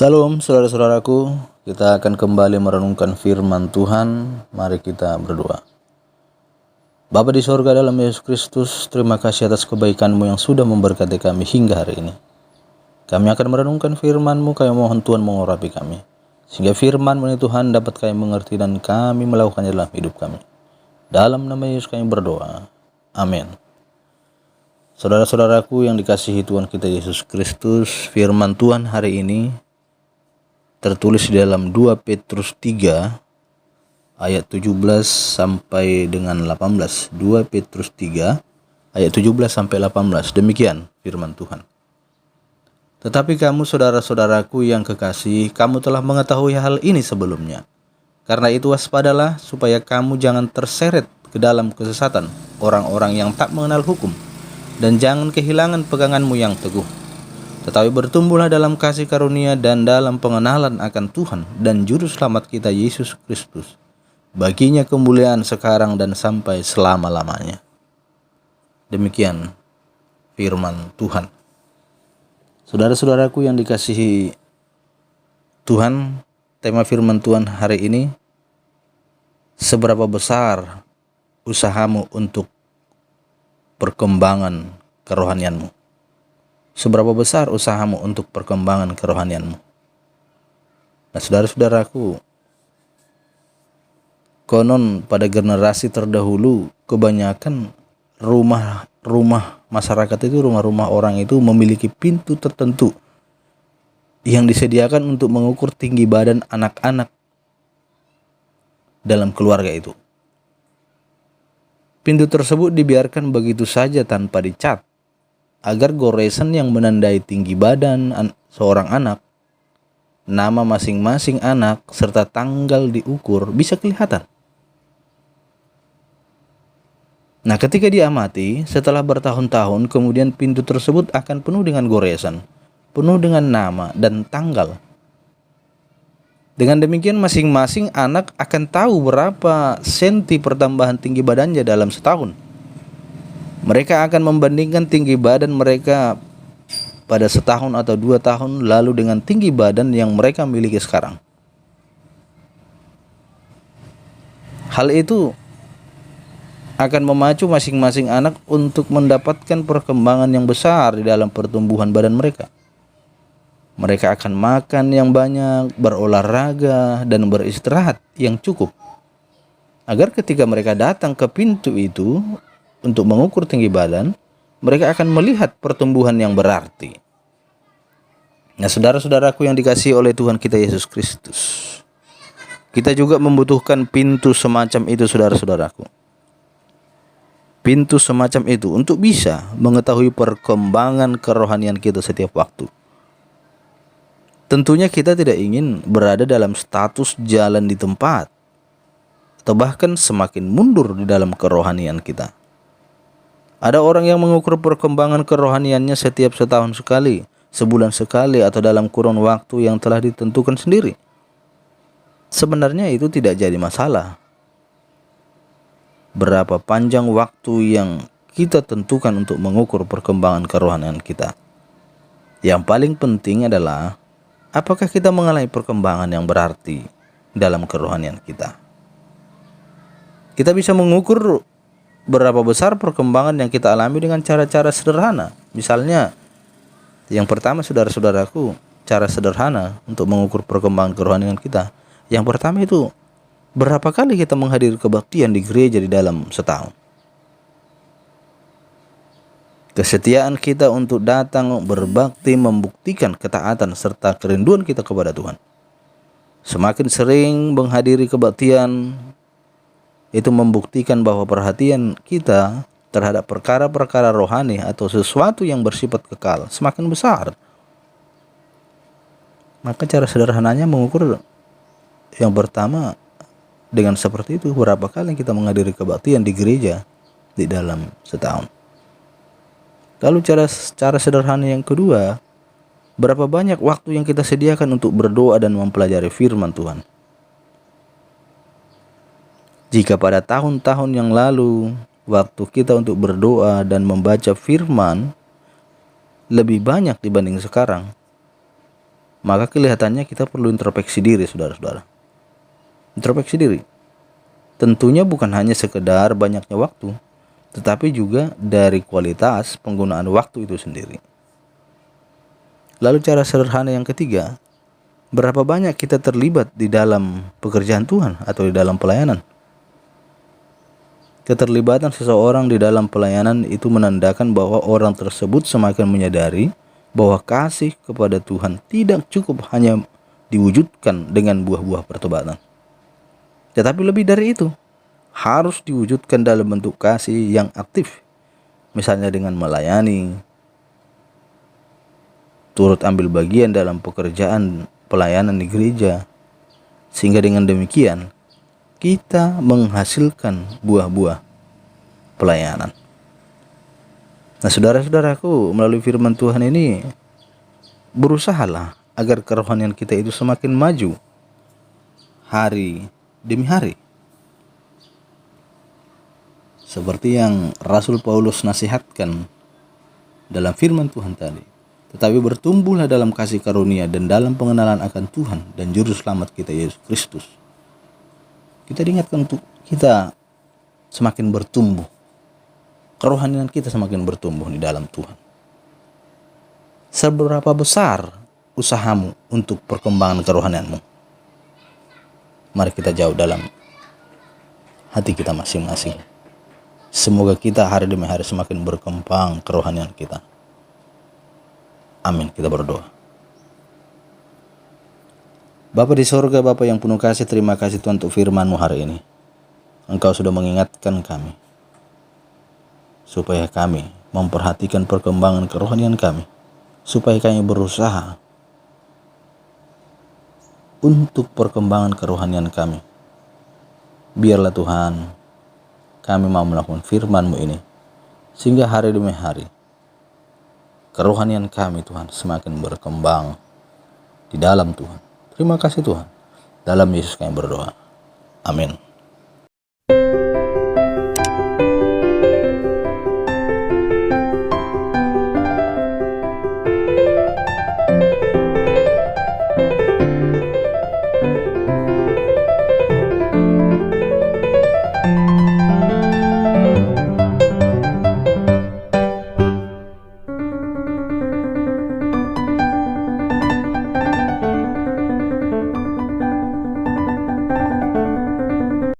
Salam saudara-saudaraku, kita akan kembali merenungkan firman Tuhan. Mari kita berdoa. Bapa di sorga, dalam Yesus Kristus, terima kasih atas kebaikan-Mu yang sudah memberkati kami hingga hari ini. Kami akan merenungkan firman-Mu, kami mohon Tuhan mengurapi kami, sehingga firman-Mu ini Tuhan dapat kami mengerti dan kami melakukannya dalam hidup kami. Dalam nama Yesus kami berdoa, amin. Saudara-saudaraku yang dikasihi Tuhan kita Yesus Kristus, firman Tuhan hari ini tertulis di dalam 2 Petrus 3 ayat 17 sampai dengan 18. 2 Petrus 3 ayat 17 sampai 18. Demikian firman Tuhan. Tetapi kamu saudara-saudaraku yang kekasih, kamu telah mengetahui hal ini sebelumnya. Karena itu waspadalah supaya kamu jangan terseret ke dalam kesesatan orang-orang yang tak mengenal hukum, dan jangan kehilangan peganganmu yang teguh. Tetapi bertumbuhlah dalam kasih karunia dan dalam pengenalan akan Tuhan dan Juru Selamat kita Yesus Kristus. Baginya kemuliaan sekarang dan sampai selama-lamanya. Demikian firman Tuhan. Saudara-saudaraku yang dikasihi Tuhan, tema firman Tuhan hari ini, seberapa besar usahamu untuk perkembangan kerohanianmu? Seberapa besar usahamu untuk perkembangan kerohanianmu? Nah, saudara-saudaraku, konon pada generasi terdahulu kebanyakan rumah masyarakat itu, rumah-rumah orang itu memiliki pintu tertentu yang disediakan untuk mengukur tinggi badan anak-anak dalam keluarga itu. Pintu tersebut dibiarkan begitu saja tanpa dicat, agar goresan yang menandai tinggi badan seorang anak, nama masing-masing anak, serta tanggal diukur bisa kelihatan. Nah, ketika diamati, setelah bertahun-tahun, kemudian pintu tersebut akan penuh dengan goresan, penuh dengan nama dan tanggal. Dengan demikian, masing-masing anak akan tahu berapa senti pertambahan tinggi badannya dalam setahun. Mereka akan membandingkan tinggi badan mereka pada setahun atau 2 tahun lalu dengan tinggi badan yang mereka miliki sekarang. Hal itu akan memacu masing-masing anak untuk mendapatkan perkembangan yang besar di dalam pertumbuhan badan mereka. Mereka akan makan yang banyak, berolahraga, dan beristirahat yang cukup, agar ketika mereka datang ke pintu itu untuk mengukur tinggi badan, mereka akan melihat pertumbuhan yang berarti. Nah, saudara-saudaraku yang dikasihi oleh Tuhan kita Yesus Kristus, kita juga membutuhkan pintu semacam itu, saudara-saudaraku. Pintu semacam itu untuk bisa mengetahui perkembangan kerohanian kita setiap waktu. Tentunya kita tidak ingin berada dalam status jalan di tempat, atau bahkan semakin mundur di dalam kerohanian kita. Ada orang yang mengukur perkembangan kerohaniannya setiap setahun sekali, sebulan sekali, atau dalam kurun waktu yang telah ditentukan sendiri. Sebenarnya itu tidak jadi masalah. Berapa panjang waktu yang kita tentukan untuk mengukur perkembangan kerohanian kita? Yang paling penting adalah apakah kita mengalami perkembangan yang berarti dalam kerohanian kita. Kita bisa mengukur berapa besar perkembangan yang kita alami dengan cara-cara sederhana. Misalnya, yang pertama, saudara-saudaraku, cara sederhana untuk mengukur perkembangan kerohanian kita. Yang pertama itu, berapa kali kita menghadiri kebaktian di gereja di dalam setahun. Kesetiaan kita untuk datang berbakti membuktikan ketaatan serta kerinduan kita kepada Tuhan. Semakin sering menghadiri kebaktian, itu membuktikan bahwa perhatian kita terhadap perkara-perkara rohani atau sesuatu yang bersifat kekal semakin besar. Maka cara sederhananya mengukur yang pertama dengan seperti itu, berapa kali kita menghadiri kebaktian di gereja di dalam setahun. Lalu cara sederhana yang kedua, berapa banyak waktu yang kita sediakan untuk berdoa dan mempelajari firman Tuhan. Jika pada tahun-tahun yang lalu waktu kita untuk berdoa dan membaca firman lebih banyak dibanding sekarang, maka kelihatannya kita perlu introspeksi diri, saudara-saudara. Introspeksi diri. Tentunya bukan hanya sekedar banyaknya waktu, tetapi juga dari kualitas penggunaan waktu itu sendiri. Lalu cara sederhana yang ketiga, berapa banyak kita terlibat di dalam pekerjaan Tuhan atau di dalam pelayanan? Keterlibatan seseorang di dalam pelayanan itu menandakan bahwa orang tersebut semakin menyadari bahwa kasih kepada Tuhan tidak cukup hanya diwujudkan dengan buah-buah pertobatan. Tetapi lebih dari itu, harus diwujudkan dalam bentuk kasih yang aktif. Misalnya dengan melayani, turut ambil bagian dalam pekerjaan pelayanan di gereja. Sehingga dengan demikian, kita menghasilkan buah-buah pelayanan. Nah, saudara-saudaraku, melalui firman Tuhan ini, berusahalah agar kerohanian kita itu semakin maju hari demi hari. Seperti yang Rasul Paulus nasihatkan dalam firman Tuhan tadi. Tetapi bertumbuhlah dalam kasih karunia dan dalam pengenalan akan Tuhan dan Juru Selamat kita Yesus Kristus. Kita diingatkan untuk kita semakin bertumbuh. Kerohanian kita semakin bertumbuh di dalam Tuhan. Seberapa besar usahamu untuk perkembangan kerohanianmu? Mari kita jauh dalam hati kita masing-masing. Semoga kita hari demi hari semakin berkembang kerohanian kita. Amin. Kita berdoa. Bapa di sorga, Bapa yang penuh kasih, terima kasih Tuhan untuk firman-Mu hari ini. Engkau sudah mengingatkan kami, supaya kami memperhatikan perkembangan kerohanian kami, supaya kami berusaha untuk perkembangan kerohanian kami. Biarlah Tuhan, kami mau melakukan firman-Mu ini, sehingga hari demi hari, kerohanian kami Tuhan semakin berkembang di dalam Tuhan. Terima kasih Tuhan. Dalam Yesus kami berdoa. Amin.